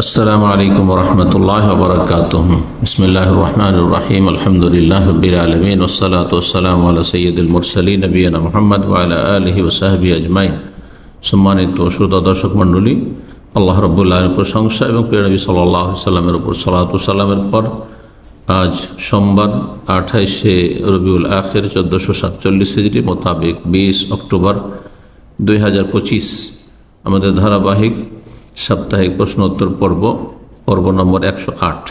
अस्सलामु अलैकुम वरहमतुल्लाहि वबरकातुहू। बिस्मिल्लाहिर रहमानिर रहीम। अल्हम्दुलिल्लाहि रब्बिल आलमीन वस्सलातु वस्सलामु अला सय्यिदिल मुरसलीन नबियिना मुहम्मद व अला आलिहि व सहबिहि अजमाइन। सम्मानित श्रोता दर्शक मंडলী, আল্লাহ রাব্বুল আলামিনের প্রশংসা এবং প্রিয় নবী সাল্লাল্লাহু আলাইহি সাল্লামের উপর সালাতু সালামের পর আজ সোমবার 28শে রবিউল আখির 1447 হিজরি মোতাবেক 20 অক্টোবর 2025 আমাদের ধারাবাহিক সাপ্তাহিক প্রশ্ন উত্তর পর্ব নম্বর 108।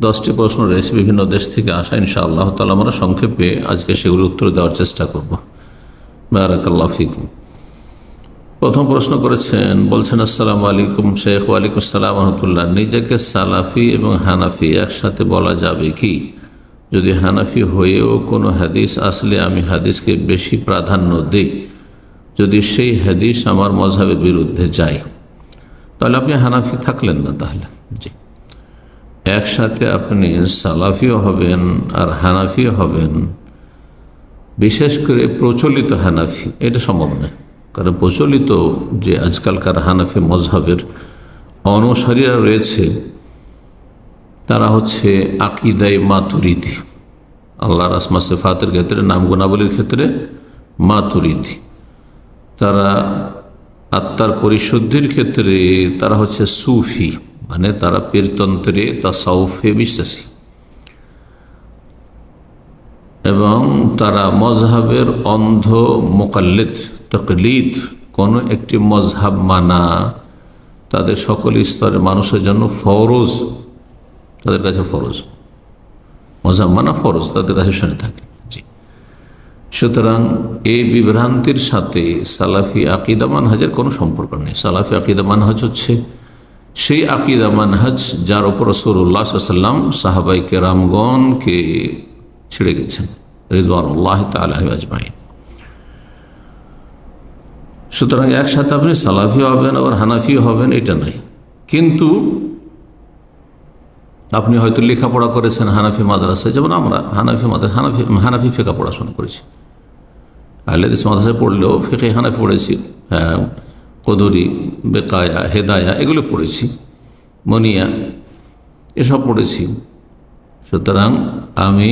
10টি প্রশ্ন রয়েছে বিভিন্ন দেশ থেকে আসা। ইনশাআল্লাহ তাআলা আমরা সংক্ষেপে আজকে সেগুলোর উত্তর দেওয়ার চেষ্টা করব। বারাকাল্লাহু ফিকুম। প্রথম প্রশ্ন করেছেন, বলছেন আসসালামু আলাইকুম শেখ। ওয়ালাইকুম আসসালাম ওয়া রাহমাতুল্লাহ। নিজেকে সালাফি এবং হানাফি একসাথে বলা যাবে কি? যদি হানাফি হয়েও কোনো হাদিস আসলে আমি হাদিসকে বেশি প্রাধান্য দিই, যদি সেই হাদিস আমার মযহাবের বিরুদ্ধে যায়, তাহলে আপনি হানাফি থাকলেন না। তাহলে জি, একসাথে আপনি সালাফিও হবেন আর হানাফিও হবেন, বিশেষ করে প্রচলিত হানাফি, এটা সম্ভব নয়। কারণ প্রচলিত যে আজকালকার হানাফি মযহাবের অনুসারীরা রয়েছে, তারা হচ্ছে আকিদায়ে মাতুরিদি, আল্লাহর আসমা সিফাতের ক্ষেত্রে, নাম গুণাবলীর ক্ষেত্রে মাতুরিদি। তারা আত্মার পরিশুদ্ধির ক্ষেত্রে তারা হচ্ছে সুফি, মানে তারা পীরতন্ত্রে তাসাউফে বিশ্বাসী, এবং তারা মযহাবের অন্ধ মুকাল্লিদ, তাকলিদ, কোনো একটি মযহাব মানা তাদের সকল স্তরের মানুষের জন্য ফরজ, তাদের কাছে ফরজ, মযহাব মানা ফরজ, তাদের কাছে শুনে থাকে। জি, সুতরাং এই বিভ্রান্তির সাথে সালাফি আকিদা মানহাজের কোনো সম্পর্ক নেই। সালাফি আকিদা মানহাজ হচ্ছে সেই আকিদা মানহাজ যার উপর রাসূলুল্লাহ সাল্লাল্লাহু আলাইহি ওয়াসাল্লাম সাহাবায়ে কেরামগণকে ছেড়ে গেছেন রিজওয়ানুল্লাহি তাআলা আলাইহিম আজমাইন। সুতরাং একসাথে আপনি সালাফি হবেন আর হানাফি হবেন এটা নাই। কিন্তু আপনি হয়তো লেখাপড়া করেছেন হানাফি মাদ্রাসায়, যেমন আমরা হানাফি ফিকহ পড়াশোনা করেছি, আহলে হাদিস মাদ্রাসায় পড়লেও ফিকহ হানাফি পড়েছি, কদরি, বেকায়া, হেদায়া এগুলো পড়েছি, মনিয়া এসব পড়েছি। সুতরাং আমি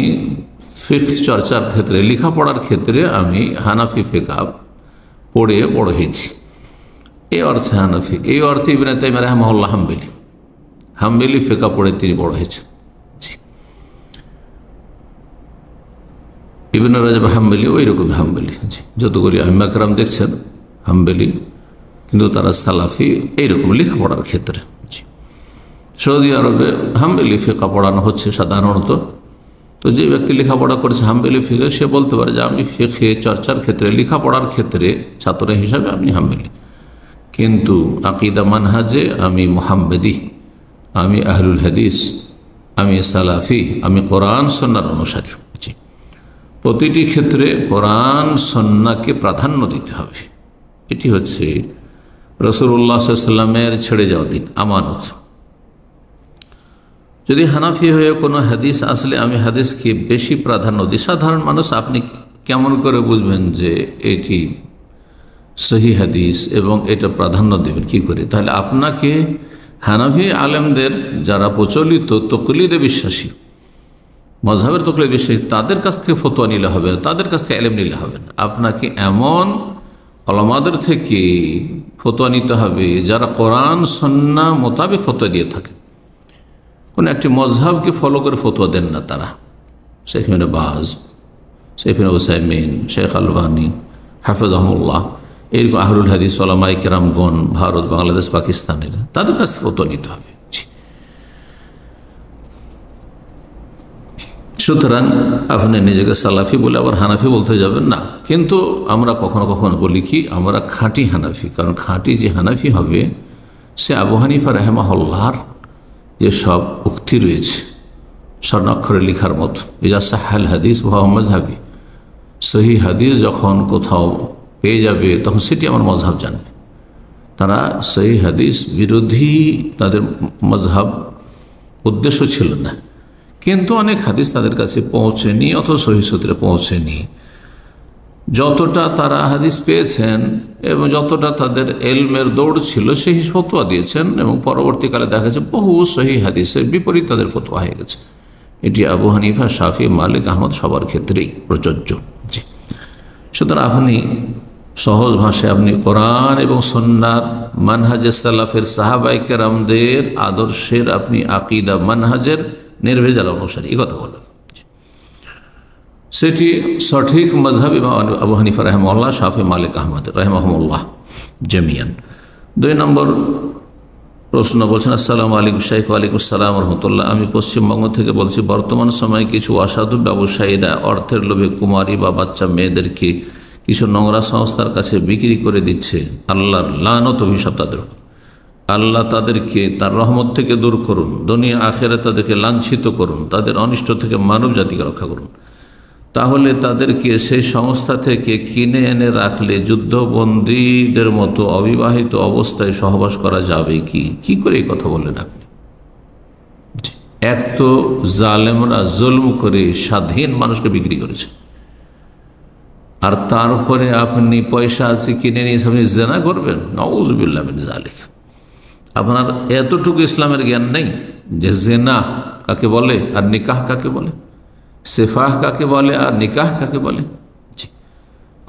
ফিকহ চর্চার ক্ষেত্রে, লেখাপড়ার ক্ষেত্রে আমি হানাফি ফিকহ পড়ে বড় হয়েছি, এই অর্থে হানাফি। এই অর্থে ইবনে তাইমিয়া রাহিমাহুল্লাহ হাম্বলি ফিকহ পড়ে তিনি বড় হয়েছেন। জি, ইবনে রাজব হাম্বলি ওই রকম হাম্বলি। জি, যতগুলি আইম্মা কেরাম দেখছেন হাম্বলি, কিন্তু তারা সালাফি এইরকম লেখাপড়ার ক্ষেত্রে। জি, সৌদি আরবে হাম্বলি ফিকহ পড়ানো হচ্ছে সাধারণত। তো যে ব্যক্তি লেখাপড়া করেছে হাম্বলি ফিকহ, সে বলতে পারে যে আমি ফিকহে চর্চার ক্ষেত্রে, লেখাপড়ার ক্ষেত্রে ছাত্র হিসাবে আমি হাম্বলি, কিন্তু আকিদা মানহাজে আমি মুহাম্মদি, আমি আহলুল হাদিস, আমি সালাফি, আমি কোরআন সুন্নাহর অনুসারী। জি, প্রতিটি ক্ষেত্রে কোরআন সুন্নাহকে প্রাধান্য দিতে হবে। এটি হচ্ছে রাসূলুল্লাহ সাল্লাল্লাহু আলাইহি ওয়াসাল্লামের ছেড়ে যাওয়া দিন, আমানত। যদি হানাফি হয়ে কোনো হাদিস আসলে আমি হাদিসকে বেশি প্রাধান্য দিই, সাধারণ মানুষ আপনি কেমন করে বুঝবেন যে এটি সহি হাদিস এবং এটা প্রাধান্য দেবেন কি করে? তাহলে আপনাকে হানাফি আলেমদের, যারা প্রচলিত তকলিদে বিশ্বাসী, মযহাবের তকলিদে বিশ্বাসী, তাদের কাছ থেকে ফতোয়া নিলে হবে না, তাদের কাছ থেকে ইলম নিলে হবে না। আপনাকে এমন উলামাদের থেকে ফতোয়া নিতে হবে যারা কোরআন সুন্নাহ মোতাবেক ফতোয়া দিয়ে থাকে, কোনো একটি মযহাবকে ফলো করে ফতোয়া দেন না তারা। শেখ ইবনে বাজ, শেখ ইবনে উসাইমিন, শেখ আলবানী হাফিজাহুল্লাহ, এরকম আহলুল হাদিস উলামায়ে কেরামগণ ভারত, বাংলাদেশ, পাকিস্তানের, তাদের কাছ থেকে ফতোয়া নিতে হবে। সুতরাং আপনি নিজেকে সালাফি বলে আবার হানাফি বলতে যাবেন না। কিন্তু আমরা কখনো কখনো বলি কি, আমরা খাঁটি হানাফি। কারণ খাঁটি যে হানাফি হবে, সে আবু হানিফা রাহিমাহুল্লাহর যে সব উক্তি রয়েছে স্বর্ণাক্ষরে লেখার মতো, ইজা সাহাল হাদিস ওয়া হুয়া মাযহাবি, সহি হাদিস যখন কোথাও পেয়ে যাবে তখন সেটি আমার মযহাব জানবে। তারা সহি হাদিস বিরোধী তাদের মযহাব উদ্দেশ্য ছিল না, কিন্তু অনেক হাদিস তাদের কাছে পৌঁছেনি অথবা সহি সূত্রে পৌঁছেনি, যতটা তারা হাদিস পেয়েছেন এবং যতটা তাদের এলমের দৌড় ছিল সেই ফতোয়া দিয়েছেন, এবং পরবর্তীকালে দেখা যাচ্ছে বহু সহিহ হাদিসের বিপরীত তাদের ফতোয়া হয়ে গেছে। এটি আবু হানিফা, শাফি, মালিক, আহমদ সবার ক্ষেত্রেই প্রযোজ্য। জি, সুতরাং আপনি সহজ ভাষায় আপনি কোরআন এবং সুন্নাহর মানহাজে সালাফের সাহাবায়ে কেরামদের আদর্শের আপনি আকীদা মানহাজের নির্ভেজাল অনুসারী এই কথা বলেন, সেটি সঠিক মযহাব ইমাম আবু হানিফা রাহিমাহুল্লাহ, শাফি, মালিক, আহমদ রাহিমাহুমুল্লাহ জামিয়ান। 2 নম্বর প্রশ্ন বলছেন, আসসালামু আলাইকুম শাইখ। ওয়ালাইকুম আসসালাম রহমতুল্লাহ। আমি পশ্চিমবঙ্গ থেকে বলছি। বর্তমান সময়ে কিছু অসাধু ব্যবসায়ীরা অর্থের লোভে কুমারী বা বাচ্চা মেয়েদেরকে কিছু নোংরা সংস্থার কাছে বিক্রি করে দিচ্ছে। আল্লাহর লানত অভিশাপ তাদের উপর। আল্লাহ তাদেরকে তার রহমত থেকে দূর করুন, দুনিয়া আখিরাতে তাদেরকে লাঞ্ছিত করুন, তাদের অনিষ্ট থেকে মানব জাতিকে রক্ষা করুন। তাহলে তাদেরকে সেই সংস্থা থেকে কিনে এনে রাখলে যুদ্ধবন্দীদের মতো অবিবাহিত অবস্থায় সহবাস করা যাবে কি? কি করে এই কথা বললেন আপনি? এক তো জালেমরা জুলম করে স্বাধীন মানুষকে বিক্রি করেছে, আর তারপরে আপনি পয়সা আছে কিনে নিয়ে আপনি জেনা করবেন। নাউযুবিল্লাহ মিন যালিক। আপনার এতটুকু ইসলামের জ্ঞান নেই যে জেনা কাকে বলে আর নিকাহ কাকে বলে, সেফাহ কাকে বলে আর নিকাহ কাকে বলে। জি,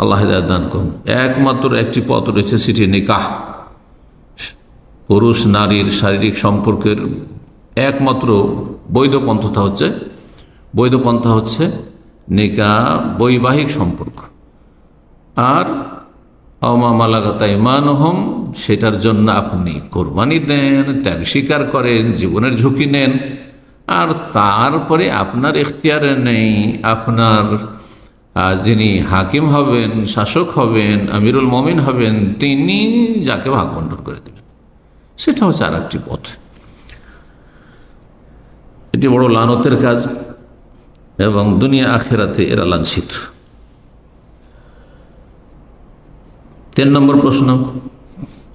আল্লাহ হিদায়াত দান করুন। একমাত্র একটি পথ রয়েছে, সেটি নিকাহ। পুরুষ নারীর শারীরিক সম্পর্কের একমাত্র বৈধ পন্থা হচ্ছে নিকাহ, বৈবাহিক সম্পর্ক। আর আমা মালাকাত আইমানুহুম, সেটার জন্য আপনি কোরবানি দেন, ত্যাগ স্বীকার করেন, জীবনের ঝুঁকি নেন, আর তারপরে আপনার এখতিয়ারে নেই, আপনার যিনি হাকিম হবেন, শাসক হবেন, আমিরুল মুমিন হবেন, তিনি যাকে ভাগ বন্টন করে দেবেন। সেটা হচ্ছে আর একটি পথ। এটি বড় লানতের কাজ এবং দুনিয়া আখিরাতে এরা লাঞ্ছিত। 3 নম্বর প্রশ্ন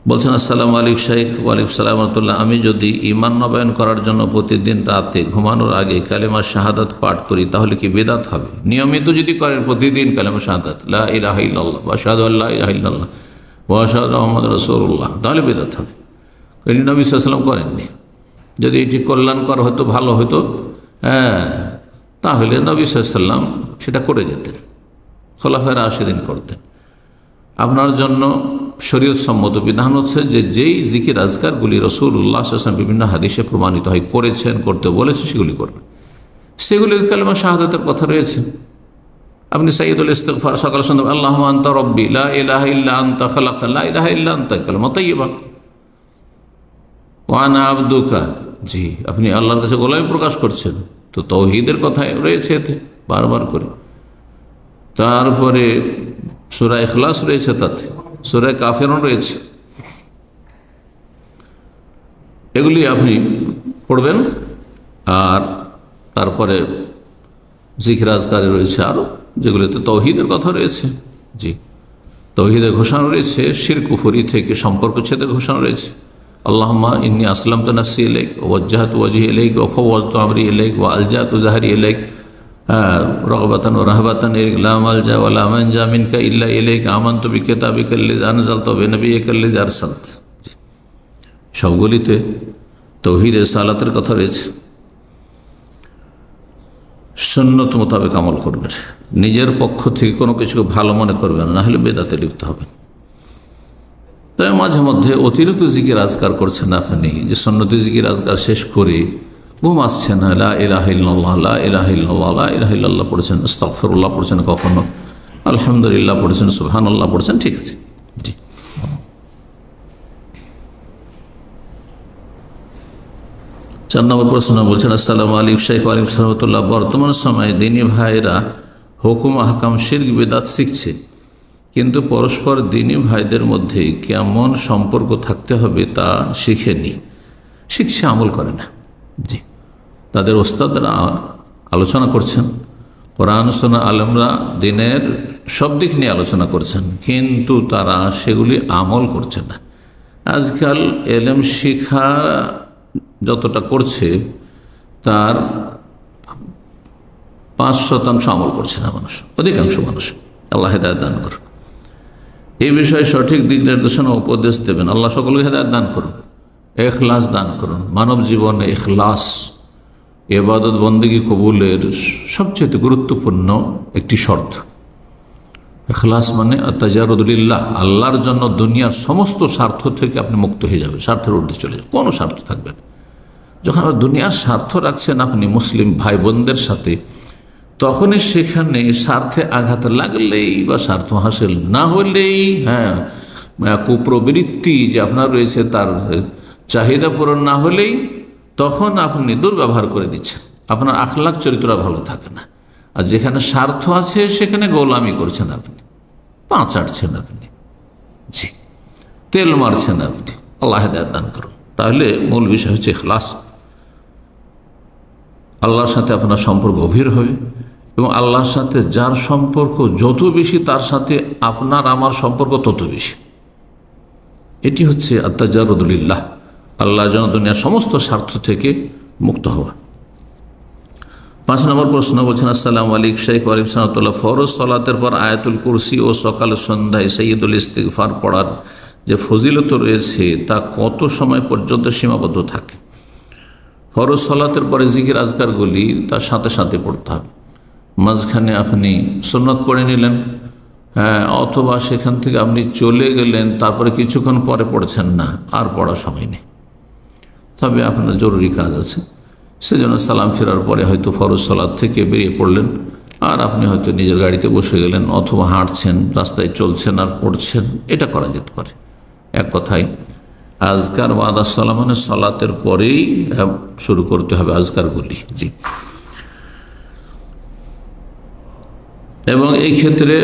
বলছেন, আসসালামু আলাইকুম শাইখ। ওয়ালাইকুম আসসালাম রাহমাতুল্লাহ। আমি যদি ঈমান নবায়ন করার জন্য প্রতিদিন রাতে ঘুমানোর আগে কালেমা শাহাদাত পাঠ করি তাহলে কি বিদআত হবে? নিয়মিত যদি করেন প্রতিদিন কালেমা শাহাদাত, লা ইলাহা ইল্লাল্লাহ ওয়া আশহাদু আল্লা ইলাহা ইল্লাল্লাহ ওয়া আশহাদু আন্না মুহাম্মাদার রাসূলুল্লাহ, তাহলে বিদআত হবে। নবী সাল্লাল্লাহু আলাইহি ওয়াসাল্লাম করেননি। যদি এটি কল্যাণকর হতো, ভালো হতো, তাহলে নবী সাল্লাল্লাহু আলাইহি ওয়াসাল্লাম সেটা করে যেতেন, খোলাফায়ে রাশিদিন করতেন। আপনার জন্য শরীয়ত সম্মত বিধান হচ্ছে যে যেই জিকির আজকারগুলি রাসূলুল্লাহ সাল্লাল্লাহু আলাইহি ওয়াসাল্লাম বিভিন্ন হাদিসে প্রমাণিত হয়, করেছেন, করতে বলেছে, সেগুলি করবেন। সেগুলি কালেমা শাহাদাতের কথা রয়েছে। আপনি সাইয়্যিদুল ইস্তিগফার সকাল সন্ধ্যা, আল্লাহুম্মা আনতা রাব্বি লা ইলাহা ইল্লা আনতা খালাকতানি লা ইলাহা ইল্লা আনতা, কালেমা তাইয়্যিবা। ওয়া আনা আবদুকা, জি, আপনি আল্লাহর কাছে গোলামি প্রকাশ করছেন, তো তাওহীদের কথা রয়েছে এতে বারবার করে। তারপরে সূরা ইখলাস রয়েছে, তাতে সূরা কাফিরুন রয়েছে, এগুলি আপনি পড়বেন। আর তারপরে জিকির আজকারে রয়েছে আরও, যেগুলিতে তাওহীদের কথা রয়েছে। জি, তাওহীদের ঘোষণা রয়েছে, শিরক কুফরি থেকে সম্পর্ক ছেদের ঘোষণা রয়েছে। আল্লাহুম্মা ইন্নী আসলামতু নাফসি ইলাইক ওয়া ওয়াজ্জাহতু ওয়াজহি ইলাইক ওয়া ফাওয়াযতু আমরি ইলাইক ওয়া আলজাতু যাহরি ইলাইক রাগবাতান ওয়া রাহবাতান ইলাইক লা মালজা ওয়া লা মানজা মিনকা ইল্লা ইলাইক আমানতু বিকিতাবিকা আল্লাযী আনজালতা ওয়া বিনাবিয়িকা আল্লাযী আরসালত। সবগুলিতে তাওহীদ সালাতের কথা রয়েছে। সুন্নত মোতাবেক আমল করবেন, নিজের পক্ষ থেকে কোনো কিছুকে ভালো মনে করবেন না, হলে বেদাতে লিপ্ত হবেন। তাই মাঝে মধ্যে অতিরিক্ত জিকির আজকার করছেন আপনি, যে সুন্নতি জিকির আজকার শেষ করে ঘুম আসছে না, লা ইলাহা ইল্লাল্লাহ, লা ইলাহা ইল্লাল্লাহ, লা ইলাহা ইল্লাল্লাহ পড়ছেন, আস্তাগফিরুল্লাহ পড়ছেন, কখনো আলহামদুলিল্লাহ পড়ছেন, সুবহানাল্লাহ পড়ছেন, ঠিক আছে। জি, 4 নম্বর প্রশ্ন বলছেন, আসসালামু আলাইকুম শাইখ। ওয়ালাইকুম আসসালাম রাহমাতুল্লাহ। বর্তমান সময়ে দিনী ভাইরা হুকুম আহকাম শিরক বিদআত শিখছে, কিন্তু পরস্পর দিনী ভাইদের মধ্যে কেমন সম্পর্ক থাকতে হবে তা শিখেনি, শিখছে, আমল করে না। জি, তাদের ওস্তাদরা আলোচনা করছেন, কোরআন সুন্নাহ আলেমরা দিনের সব দিক নিয়ে আলোচনা করছেন, কিন্তু তারা সেগুলি আমল করছে না। আজকাল এলেম শিক্ষা যতটা করছে তার 5% আমল করছে না মানুষ, অধিকাংশ মানুষ। আল্লাহ হেদায়েত দান করুন। এই বিষয়ে সঠিক দিক নির্দেশনা উপদেশ দেবেন। আল্লাহ সকলকে হেদায়েত দান করুন, ইখলাস দান করুন। মানব জীবনে ইখলাস ইবাদত বন্দেগী কবুলের সবচেয়ে গুরুত্বপূর্ণ একটি শর্ত। ইখলাস মানে তাজারুদুলিল্লাহ, আল্লাহর জন্য দুনিয়ার সমস্ত স্বার্থ থেকে আপনি মুক্ত হয়ে যাবেন, স্বার্থের ঊর্ধ্বে চলে যাবেন, কোনো স্বার্থ থাকবে না। যখন আবার দুনিয়ার স্বার্থ রাখছেন আপনি মুসলিম ভাই বোনদের সাথে, তখনই সেখানে স্বার্থে আঘাত লাগলেই বা স্বার্থ হাসিল না হলেই, কুপ্রবৃত্তি যে আপনার রয়েছে তার চাহিদা পূরণ না হলেই, তখন আপনি দুর্ব্যবহার করে দিচ্ছেন, আপনার আখলাক চরিত্র ভালো থাকে না। আর যেখানে স্বার্থ আছে সেখানে গোলামি করছেন আপনি, পা চাটছেন আপনি, জি, তেল মারছেন আপনি। আল্লাহ হেদায়েত দান করুন। তাহলে মূল বিষয় হচ্ছে ইখলাস। আল্লাহর সাথে আপনার সম্পর্ক গভীর হবে এবং আল্লাহর সাথে যার সম্পর্ক যত বেশি তার সাথে আপনার আমার সম্পর্ক তত বেশি। এটি হচ্ছে আত্তাজারুদুলিল্লাহ, আল্লাহ যেন দুনিয়ার সমস্ত স্বার্থ থেকে মুক্ত হওয়া। 5 নম্বর প্রশ্ন বলছেন, আসসালামু আলাইকুম শেখ ওয়ালাইকুম সালাম। ফরজ সালাতের পর আয়াতুল কুরসি ও সকাল সন্ধ্যায় সাইয়্যিদুল ইস্তিগফার পড়ার যে ফজিলত রয়েছে তা কত সময় পর্যন্ত সীমাবদ্ধ থাকে? ফরজ সালাতের পরে জিকির আজকারগুলি তার সাথে সাথে পড়তে হবে। মাঝখানে আপনি সুন্নত পড়ে নিলেন, অথবা সেখান থেকে আপনি চলে গেলেন, তারপরে কিছুক্ষণ পরে পড়ছেন না, আর পড়ার সময় নেই, তবে আপনার জরুরি কাজ আছে, সেজন্য সালাম ফেরার পরে হয়তো ফরজ সালাত থেকে বেরিয়ে পড়লেন, আর আপনি হয়তো নিজের গাড়িতে বসে গেলেন, অথবা হাঁটছেন, রাস্তায় চলছেন আর পড়ছেন, এটা করা যেতে পারে। এক কথায় আজকার বাদা সালাম মানে সালাতের পরেই শুরু করতে হবে আজকারগুলি, জি। এবং এই ক্ষেত্রে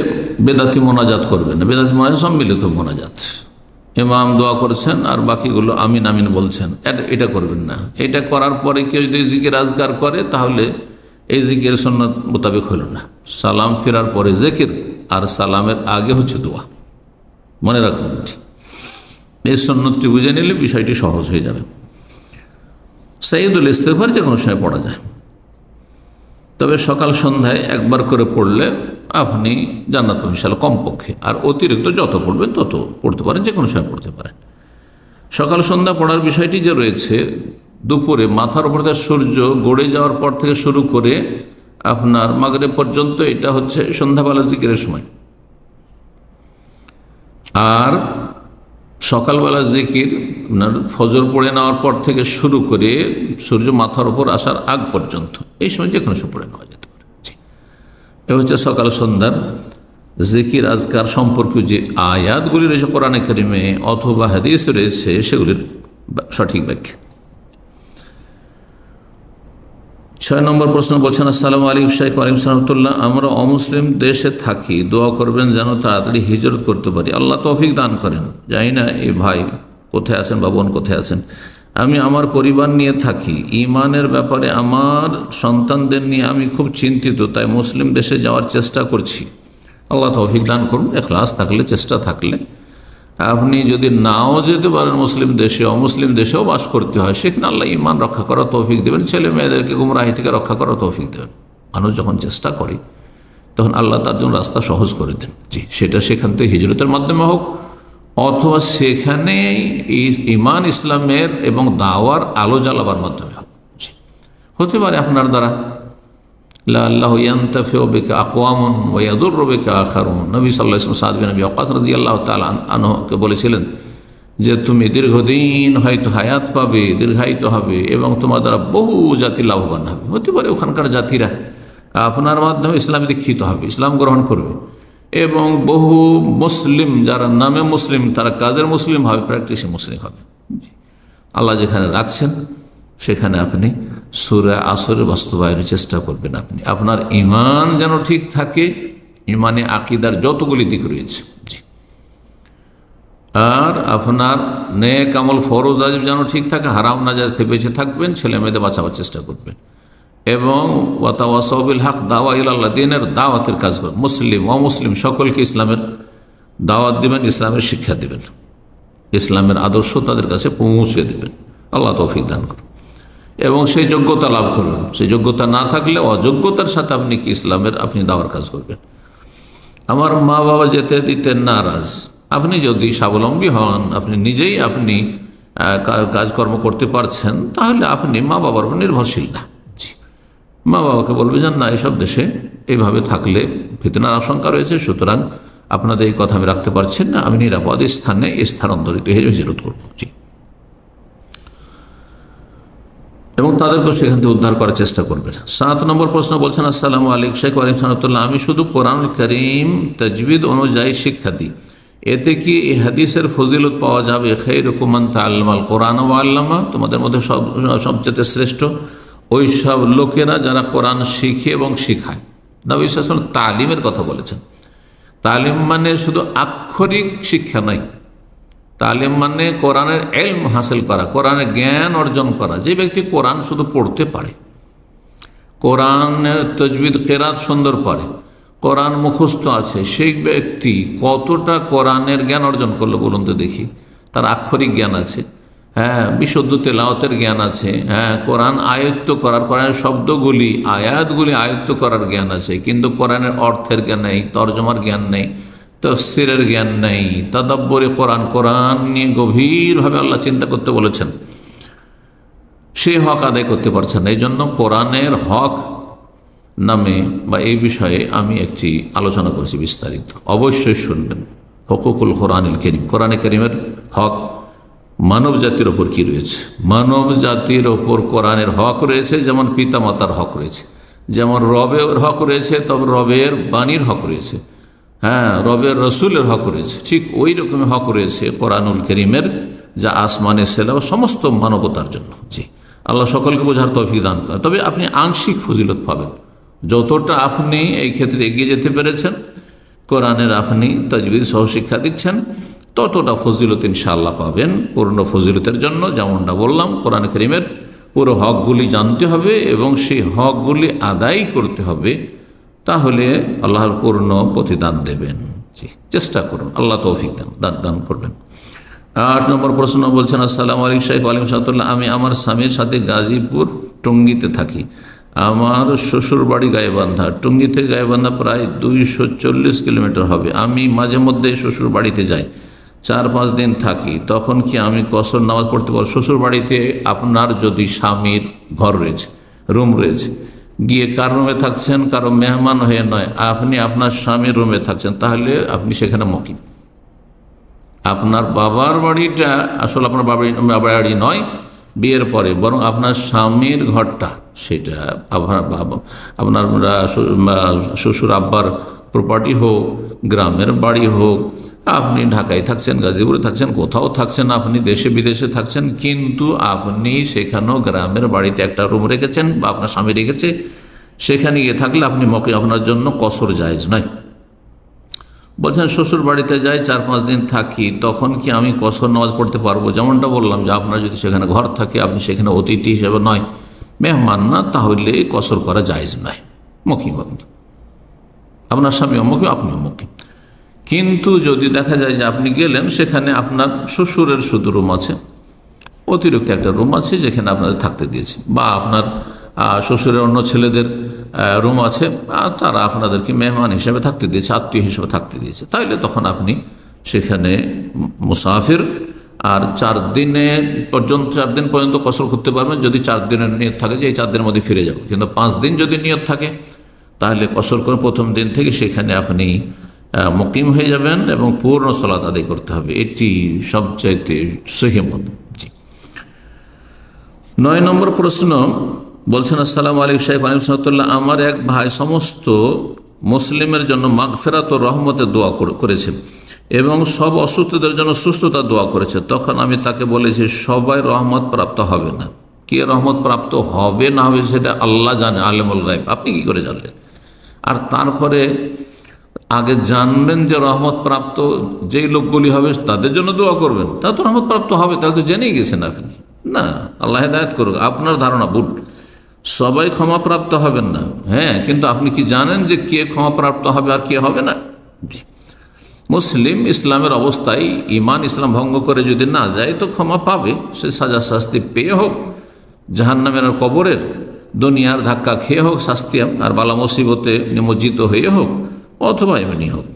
বেদাতি মোনাজাত করবেন না, বেদাতি মোনাজাত সম্মিলিত মোনাজাত, ইমাম দোয়া করছেন আর বাকিগুলো আমিন আমিন বলছেন, এটা করবেন না। এটা করার পরে কেউ যদি জিকির আজকার করে তাহলে এই জিকির সুন্নাত মোতাবেক হলো না। সালাম ফেরার পরে জিকির আর সালামের আগে হচ্ছে দোয়া, মনে রাখবেন। এই সুন্নতটি বুঝে নিলে বিষয়টি সহজ হয়ে যাবে। সাইয়্যিদুল ইস্তিগফার যে কোনো সময় পড়া যায়, তবে সকাল সন্ধ্যায় একবার করে পড়লে আপনি জান্নাত পাবেন ইনশাআল্লাহ কমপক্ষে, আর অতিরিক্ত যত পড়বেন তত পড়তে পারেন, যে কোনো সময় পড়তে পারেন। সকাল সন্ধ্যা পড়ার বিষয়টি যে রয়েছে, দুপুরে মাথার উপর থেকে সূর্য গড়ে যাওয়ার পর থেকে শুরু করে আপনার মাগরিব পর্যন্ত, এটা হচ্ছে সন্ধ্যাবেলা জিকিরের সময়। আর সকালবেলা জিকির আপনার ফজর পড়ে নেওয়ার পর থেকে শুরু করে সূর্য মাথার উপর আসার আগ পর্যন্ত, এই সময় যে কোনো সময় পড়ে নেওয়া যেতে পারে। এ হচ্ছে সকাল সন্ধ্যার জিকির আজকার সম্পর্কে যে আয়াতগুলি রয়েছে কোরআনে কারিমে অথবা হাদিস রয়েছে, সেগুলির সঠিক ব্যাখ্যা। 6 নম্বর প্রশ্ন বলছেন, আসসালামু আলাইকুম শেখ ওয়ালাইকুম সালাম। আমরা অমুসলিম দেশে থাকি, দোয়া করবেন যেন তাড়াতাড়ি হিজরত করতে পারি, আল্লাহ তৌফিক দান করেন। জানি না এই ভাই কোথায় আছেন বা বোন কোথায় আছেন। আমি আমার পরিবার নিয়ে থাকি, ইমানের ব্যাপারে আমার সন্তানদের নিয়ে আমি খুব চিন্তিত, তাই মুসলিম দেশে যাওয়ার চেষ্টা করছি, আল্লাহ তৌফিক দান করুন। ইখলাস থাকলে, চেষ্টা থাকলে, আপনি যদি নাও যেতে পারেন মুসলিম দেশে, অমুসলিম দেশেও বাস করতে হয়, সেখানে আল্লাহ ইমান রক্ষা করার তৌফিক দেবেন, ছেলে মেয়েদেরকে গুমরাহি থেকে রক্ষা করার তৌফিক দেবেন। মানুষ যখন চেষ্টা করে তখন আল্লাহ তার জন্য রাস্তা সহজ করে দেন, জি। সেটা সেখান থেকে হিজরতের মাধ্যমে হোক, অথবা সেখানে ইমান ইসলামের এবং দাওয়ার আলো জ্বালাবার মাধ্যমে হোক, জি। হতে পারে আপনার দ্বারা লাআল্লাহু ইয়ানতাফিউ বিকা আকওয়ামুন ওয়া ইয়াদুররু বিকা আখারুন। নবী সাল্লাল্লাহু আলাইহি ওয়াসাল্লাম সাদ বিন আবি ওয়াক্কাস রাদিয়াল্লাহু তাআলা আনহুকে বলেছিলেন যে তুমি দীর্ঘদিন হয়তো হায়াত পাবে, দীর্ঘায়িত হবে এবং তোমার দ্বারা বহু জাতি লাভবান হবে। হতে পারে ওখানকার জাতিরা আপনার মাধ্যমে ইসলামে দীক্ষিত হবে, ইসলাম গ্রহণ করবে, এবং বহু মুসলিম যারা নামে মুসলিম তারা কাজের মুসলিম হবে, প্র্যাকটিসে মুসলিম হবে। আল্লাহ যেখানে রাখছেন সেখানে আপনি সূরা আসরের বাস্তবায়নের চেষ্টা করবেন। আপনি আপনার ঈমান যেন ঠিক থাকে, ঈমানে আকীদার যতগুলি দিক রয়েছে, আর আপনার নেক আমল ফরজ ওয়াজিব যেন ঠিক থাকে, হারাম নাজায়েজ থেকে বেঁচে থাকবেন, ছেলে মেয়েদের বাঁচাবার চেষ্টা করবেন, এবং ওয়াতাওয়াসাউ বিল হক, দাওয়া ইলাল্লাহ, দ্বীনের দাওয়াতের কাজ করবেন। মুসলিম অমুসলিম সকলকে ইসলামের দাওয়াত দিবেন, ইসলামের শিক্ষা দিবেন, ইসলামের আদর্শ তাদের কাছে পৌঁছে দেবেন। আল্লাহ তৌফিক দান করুন এবং সেই যোগ্যতা লাভ করবেন। সেই যোগ্যতা না থাকলে অযোগ্যতার সাথে আপনি কি ইসলামের আপনি দাওয়ার কাজ করবেন। আমার মা বাবা যেতে দিতে নারাজ। আপনি যদি স্বাবলম্বী হন, আপনি নিজেই আপনি কাজকর্ম করতে পারছেন, তাহলে আপনি মা বাবার উপর নির্ভরশীল না। মা বাবাকে বলবে যে না, এসব দেশে এইভাবে থাকলে ফিতনার আশঙ্কা রয়েছে, সুতরাং আপনাদের এই কথা আমি রাখতে পারছেন না, আমি নিরাপদ স্থানে স্থানান্তরিত হয়ে হিজরত করবো। জি, এবং তাদেরকেও সেখান থেকে উদ্ধার করার চেষ্টা করবেন। 7 নম্বর প্রশ্ন বলছেন, আসসালামু আলাইকুম শেখ ওয়ালিম সালাতুল্লাহ, আমি শুধু কোরআন করিম তাজবিদ অনুযায়ী শিক্ষা দিই, এতে কি এই হাদিসের ফজিলত পাওয়া যাবে? খায়রুকুম মান তাআল্লামাল কোরআন ওয়া আল্লামা, তোমাদের মধ্যে সবচেয়ে শ্রেষ্ঠ ওই সব লোকেরা যারা কোরআন শিখে এবং শিখায়। নবী সাল্লাল্লাহু আলাইহি ওয়াসাল্লাম তালিমের কথা বলেছেন। তালিম মানে শুধু আক্ষরিক শিক্ষা নয়, তালিম মানে কোরআনের ইলম হাসিল করা, কোরআনের জ্ঞান অর্জন করা। যে ব্যক্তি কোরআন শুধু পড়তে পারে, কোরআনের তাজবিদ কেরাত সুন্দর পারে, কোরআন মুখস্থ আছে, সেই ব্যক্তি কতটা কোরআনের জ্ঞান অর্জন করলো বলুন তো দেখি। তার আক্ষরিক জ্ঞান আছে, হ্যাঁ, বিশুদ্ধ তেলাওয়াতের জ্ঞান আছে, হ্যাঁ, কোরআন আয়ত্ত করার, কোরআনের শব্দগুলি আয়াতগুলি আয়ত্ত করার জ্ঞান আছে, কিন্তু কোরআনের অর্থের জ্ঞান নেই, তর্জমার জ্ঞান নেই, তাফসীরের জ্ঞান নেই, তাদাব্বুরে কোরআন, কোরআন নিয়ে গভীরভাবে আল্লাহ চিন্তা করতে বলেছেন, সেই হক আদায় করতে পারছেন না। এই জন্য কোরআনের হক নামে বা এই বিষয়ে আমি একটি আলোচনা করেছি বিস্তারিত, অবশ্যই শুনবেন। হুকুকুল কোরআনুল কারীম, কোরআনে কারীমের হক মানব জাতির ওপর কি রয়েছে? মানব জাতির ওপর কোরআনের হক রয়েছে, যেমন পিতামাতার হক রয়েছে, যেমন রবের হক রয়েছে, তবে রবের বাণীর হক রয়েছে, হ্যাঁ, রবের রসুলের হক রয়েছে, ঠিক ওই রকম হক রয়েছে কোরআনুল কারীমের, যা আসমানে সেলাও সমস্ত মানবতার জন্য। জি, আল্লাহ সকলকে বোঝার তৌফিক দান করেন। তবে আপনি আংশিক ফজিলত পাবেন, যতটা আপনি এই ক্ষেত্রে এগিয়ে যেতে পেরেছেন, কোরআনের আপনি তাজবিদ সহ শিক্ষা দিচ্ছেন, ততটা ফজিলত ইনশাআল্লাহ পাবেন। পূর্ণ ফজিলতের জন্য যেমনটা বললাম, কোরআন কারীমের পুরো হকগুলি জানতে হবে এবং সেই হকগুলি আদায় করতে হবে, তাহলে আল্লাহর পূর্ণ প্রতিদান দেবেন। জি, চেষ্টা করুন, আল্লাহ তৌফিক দান করবেন। 8 নম্বর প্রশ্ন বলছেন, আসসালামু আলাইকুম শেখ ওয়ালিম সালাতুল্লাহ, আমি আমার স্বামীর সাথে গাজীপুর টঙ্গীতে থাকি। আমার শ্বশুর বাড়ি গাইবান্ধা। টঙ্গী থেকে গাইবান্ধা প্রায় 240 কিলোমিটার হবে। আমি মাঝে মধ্যে শ্বশুর বাড়িতে যাই, 4-5 দিন থাকি। তখন কি আমি কসর নামাজ পড়তে পারব? শ্বশুর বাড়িতে আপনার যদি স্বামীর ঘর রয়েছে, রুম রয়েছে, গিয়ে কার রুমে থাকছেন, কারো মেহমান হয়ে নয়, আপনি আপনার স্বামীর রুমে থাকছেন, তাহলে আপনি সেখানে মুকিম। আপনার বাবার বাড়িটা আসলে আপনার বাবার বাড়ি নয় বিয়ের পরে, বরং আপনার স্বামীর ঘরটা, সেটা আপনার শ্বশুর আব্বার প্রপার্টি হোক, গ্রামের বাড়ি হোক, আপনি ঢাকায় থাকছেন, গাজীপুরে থাকছেন, কোথাও থাকছেন, আপনি দেশে বিদেশে থাকছেন, কিন্তু আপনি সেখানেও গ্রামের বাড়িতে একটা রুম রেখেছেন বা আপনার স্বামী রেখেছে, সেখানে গিয়ে থাকলে আপনি মুকিম, আপনার জন্য কসর জায়েজ নয়। বলছেন শ্বশুর বাড়িতে যাই, 4-5 দিন থাকি, তখন কি আমি কসর নামাজ পড়তে পারবো? যেমনটা বললাম যে আপনার যদি সেখানে ঘর থাকে, আপনি সেখানে অতিথি হিসেবে নয়, মেহমান না, তাহলে কসর করা জায়েজ নয়, মুকিম আপনি, আপনার স্বামীও মুকিম, আপনিও মুকিম। কিন্তু যদি দেখা যায় যে আপনি গেলেন, সেখানে আপনার শ্বশুরের শুধু রুম আছে, অতিরিক্ত একটা রুম আছে যেখানে আপনাদের থাকতে দিয়েছে, বা আপনার শ্বশুরের অন্য ছেলেদের রুম আছে, তারা আপনাদেরকে মেহমান হিসেবে থাকতে দিয়েছে, আত্মীয় হিসেবে থাকতে দিয়েছে, তাইলে তখন আপনি সেখানে মুসাফির, আর 4 দিন পর্যন্ত কসর করতে পারবেন যদি 4 দিনের নিয়ত থাকে যে এই 4 দিনের মধ্যে ফিরে যাব। কিন্তু 5 দিন যদি নিয়ত থাকে, তাহলে কসর করে প্রথম দিন থেকে সেখানে আপনি মুকিম হয়ে যাবেন এবং পূর্ণ সালাত আদায় করতে হবে, এটি সবচাইতে সহিহ মত। জি, 9 নম্বর প্রশ্ন বলছেন, আসসালামু আলাইকুম শেখ ওয়ালিম সালাতুল্লাহ, আমার এক ভাই সমস্ত মুসলিমের জন্য মাগফিরাত ও রহমতের দোয়া করেছে এবং সব অসুস্থদের জন্য সুস্থতার দোয়া করেছে। তখন আমি তাকে বলেছি সবাই রহমত প্রাপ্ত হবে না, কে রহমত প্রাপ্ত হবে না হবে সেটা আল্লাহ জানে, আলেমুল গায়ব, আপনি কি করে জানলেন? আর তারপরে আগে জানবেন যে রহমত প্রাপ্ত যেই লোকগুলি হবে তাদের জন্য দোয়া করবেন, তা তো রহমত প্রাপ্ত হবে, তাহলে তো জেনেই গেছেন আপনি। না, আল্লাহ হেদায়েত করুক, আপনার ধারণা ভুল, সবাই ক্ষমাপ্রাপ্ত হবেন না, হ্যাঁ, কিন্তু আপনি কি জানেন যে কে ক্ষমাপ্রাপ্ত হবে আর কে হবে না? মুসলিম ইসলামের অবস্থায় ইমান ইসলাম ভঙ্গ করে যদি না যায় তো ক্ষমা পাবে, সে সাজা শাস্তি পেয়ে হোক, জাহান্নামের আর কবরের দুনিয়ার ধাক্কা খেয়ে হোক শাস্তি, আর বালা মুসিবতে নিমজ্জিত হয়ে হোক, অথবা এমনি হোক।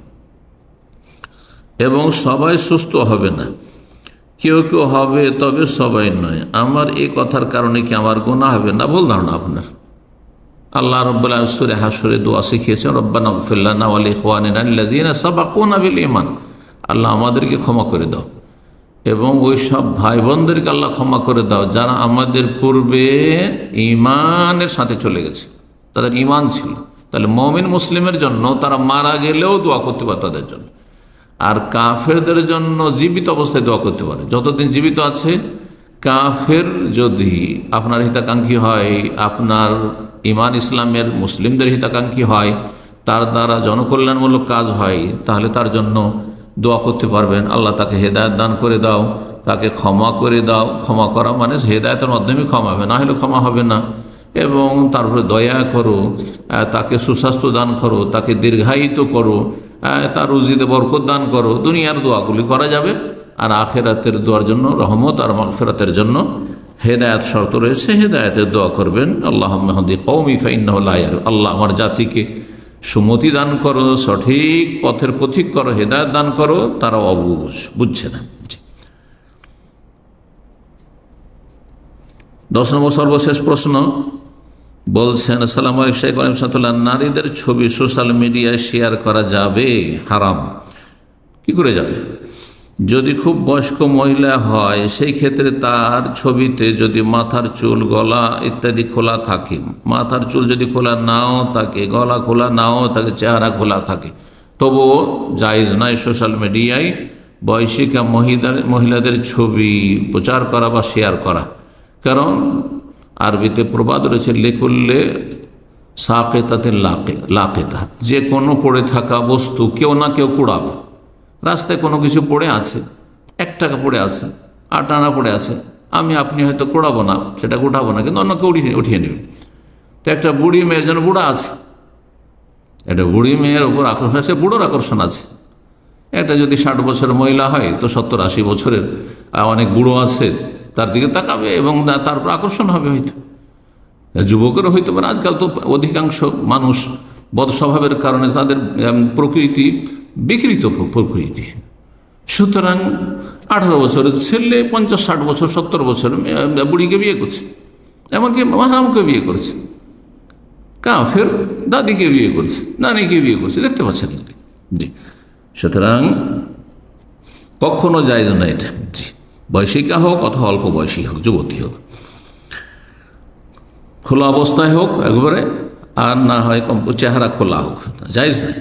এবং সবাই সুস্থ হবে না, কেউ কেউ হবে তবে সবাই নয়। আমার এই কথার কারণে কি আমার গুনাহ হবে না? ভুল ধারণা আপনার। আল্লাহ রাব্বুল আলামিন সূরা হাশরে দোয়া শিখিয়েছেন, রব্বানা ইগফির লানা ওয়া লিইখওয়ানিনা আল্লাযীনা সাবাকুনা বিল ঈমান। আল্লাহ আমাদেরকে ক্ষমা করে দাও এবং ওই সব ভাই বোনদেরকে আল্লাহ ক্ষমা করে দাও যারা আমাদের পূর্বে ঈমানের সাথে চলে গেছে, তাদের ঈমান ছিল। তাহলে মুমিন মুসলিমের জন্য তারা মারা গেলেও দোয়া করতে পারে তাদের জন্য, আর কাফেরদের জন্য জীবিত অবস্থায় দোয়া করতে পারে। যতদিন জীবিত আছে কাফের যদি আপনার হিতাকাঙ্ক্ষী হয়, আপনার ঈমান ইসলামের মুসলিমদের হিতাকাঙ্ক্ষী হয়, তার দ্বারা জনকল্যাণমূলক কাজ হয়, তাহলে তার জন্য দোয়া করতে পারবেন, আল্লাহ তাকে হেদায়েত দান করে দাও, তাকে ক্ষমা করে দাও। ক্ষমা করা মানে হেদায়েতের মাধ্যমে ক্ষমা হবে, না হলে ক্ষমা হবে না। এবং তারপরে দয়া করো, তাকে সুস্বাস্থ্য দান করো, তাকে দীর্ঘায়িত করো, তার রুজিতে বরকত দান করো। দুনিয়ার দোয়াগুলি করা যাবে, আর আখিরাতের দোয়ার জন্য, রহমত আর মাগফিরাতের জন্য হেদায়েত শর্ত রয়েছে, হেদায়েতের দোয়া করবেন। আল্লাহুম্মা হদি কওমি ফাইন্নাহু লা ইয়ারু, আল্লাহ আমার জাতিকে সুমতি দান করো, সঠিক পথের পথিক করো, হেদায়েত দান করো, তারা অবুঝ, বুঝছে না। 10 নম্বর সর্বশেষ প্রশ্ন বলছেন, আসসালামু আলাইকুম শেখ আলিম সাতুল্লাহ, নারীদের ছবি সোশ্যাল মিডিয়ায় শেয়ার করা যাবে? হারাম। কি করে যাবে? যদি খুব বয়স্ক মহিলা হয় সেই ক্ষেত্রে তার ছবিতে যদি মাথার চুল, গলা ইত্যাদি খোলা থাকে, মাথার চুল যদি খোলা নাও থাকে, গলা খোলা নাও থাকে, চেহারা খোলা থাকে, তবুও জায়েজ নয় সোশ্যাল মিডিয়ায় বয়সিকা মহিলাদের ছবি প্রচার করা বা শেয়ার করা। কারণ আরবিতে প্রবাদ রয়েছে, লেকুল্লে সাকেতাতে লাকেতা, যে কোনো পড়ে থাকা বস্তু কেউ না কেউ কুড়াবে। রাস্তায় কোনো কিছু পড়ে আছে, 1 টাকা পড়ে আছে, 8 আনা পড়ে আছে, আপনি হয়তো কুড়াবো না, সেটাকে উঠাবো না, কিন্তু অন্য কেউ উঠিয়ে নেবে। তো একটা বুড়ি মেয়ের জন্য বুড়া আছে, একটা বুড়ি মেয়ের ওপর আকর্ষণ আছে, বুড়োর আকর্ষণ আছে। একটা যদি 60 বছরের মহিলা হয় তো 70-80 বছরের অনেক বুড়ো আছে, তার দিকে তাকাবে এবং তারপর আকর্ষণ হবে। হয়তো যুবকেরও হইতে পারে। আজকাল তো অধিকাংশ মানুষ বদস্বভাবের কারণে তাদের প্রকৃতি বিকৃত প্রকৃতি, সুতরাং 18 বছরের ছেলে 50-60 বছর 70 বছর বুড়িকে বিয়ে করছে, এমনকি মাহরামকে বিয়ে করছে, কাফের দাদিকে বিয়ে করছে, নানিকে বিয়ে করছে, দেখতে পাচ্ছেন। জি, সুতরাং কখনো জায়েজ না এটা। জি, বয়সিকা হোক অথবা অল্প বয়সী হোক, যুবতী হোক, খোলা অবস্থায় হোক একবারে, আর না হয় চেহারা খোলা হোক, জায়েজ নাই।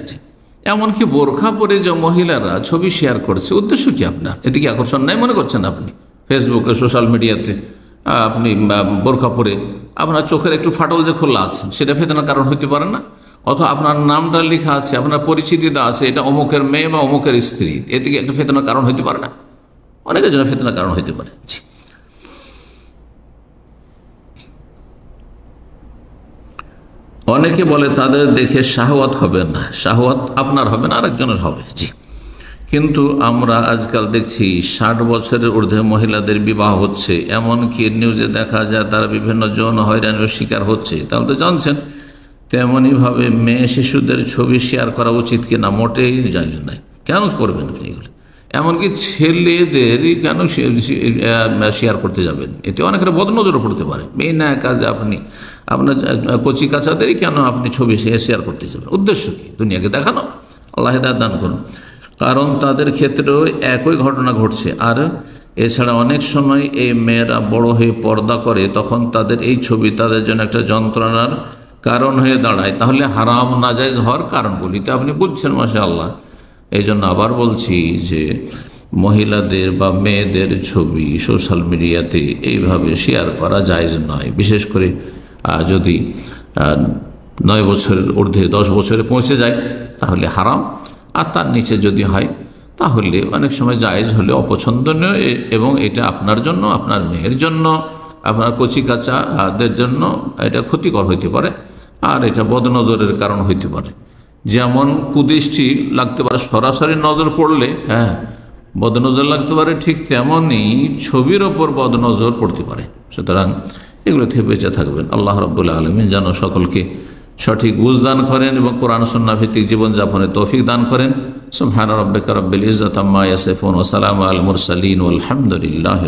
এমনকি বোরখা পরে যে মহিলারা ছবি শেয়ার করছে, উদ্দেশ্য কি আপনার? এদিকে আকর্ষণ নাই মনে করছেন আপনি? ফেসবুকে, সোশ্যাল মিডিয়াতে আপনি বোরখা পরে আপনার চোখের একটু ফাটল যে খোলা আছে, সেটা ফেতনার কারণ হইতে পারে না? অথবা আপনার নামটা লেখা আছে, আপনার পরিচিতি দেওয়া আছে, এটা অমুকের মেয়ে বা অমুকের স্ত্রী, এদিকে একটু ফেতনার কারণ হইতে পারে না? অনেকের জন্য ফেতনার কারণ হইতে পারে। অনেকে বলে তাদের দেখে শাহওয়াত হবে না, শাহওয়াত আপনার হবে না, আরেকজনের হবে। জি, কিন্তু আমরা আজকাল দেখছি 60 বছরের ঊর্ধ্বে মহিলাদের বিবাহ হচ্ছে, এমনকি নিউজে দেখা যায় তারা বিভিন্ন যৌন হয়রানির শিকার হচ্ছে। তাহলে তো জানছেন, তেমনইভাবে মেয়ে শিশুদের ছবি শেয়ার করা উচিত কিনা? মোটেই জায়েজ নাই। কেন করবেন আপনি এগুলো? এমনকি ছেলেদেরই কেন শেয়ার করতে যাবেন? এতে অনেকের বদনজরও পড়তে পারে। এই না কাজে আপনার কচি কাচাদেরই কেন আপনি ছবি শেয়ার করতে যাবেন? উদ্দেশ্য কি? দুনিয়াকে দেখানো? আল্লাহ হিদায়াত দান করুন। কারণ তাদের ক্ষেত্রেও একই ঘটনা ঘটছে। আর এছাড়া অনেক সময় এই মেয়েরা বড় হয়ে পর্দা করে, তখন তাদের এই ছবি তাদের জন্য একটা যন্ত্রণার কারণ হয়ে দাঁড়ায়। তাহলে হারাম নাজায়েজ হওয়ার কারণগুলিতে আপনি বুঝছেন, মাশাআল্লাহ। এই জন্য আবার বলছি যে মহিলাদের বা মেয়েদের ছবি সোশ্যাল মিডিয়াতে এইভাবে শেয়ার করা জায়েজ নয়। বিশেষ করে যদি 9 বছরের ঊর্ধ্বে 10 বছরে পৌঁছে যায় তাহলে হারাম, আর তার নিচে যদি হয় তাহলে অনেক সময় জায়েজ হলে অপছন্দনীয়, এবং এটা আপনার জন্য, আপনার মেয়ের জন্য, আপনার কচি কাচাদের জন্য এটা ক্ষতিকর হইতে পারে, আর এটা বদনজরের কারণ হইতে পারে। যেমন কুদৃষ্টি লাগতে পারে, সরাসরি নজর পড়লে বদনজর লাগতে পারে, ঠিক তেমনই ছবির ওপর বদনজর পড়তে পারে। সুতরাং এগুলো থেকে বেঁচে থাকবেন। আল্লাহ রাব্বুল আলামিন যেন সকলকে সঠিক বুঝ দান করেন এবং কোরআন সুন্নাহ ভিত্তিক জীবনযাপনে তৌফিক দান করেন। সুবহান রাব্বিকা রাব্বিল ইজ্জাতি আম্মা ইয়াসিফুন ওয়া সালামুন আলাল মুরসালিন ওয়াল হামদুলিল্লাহি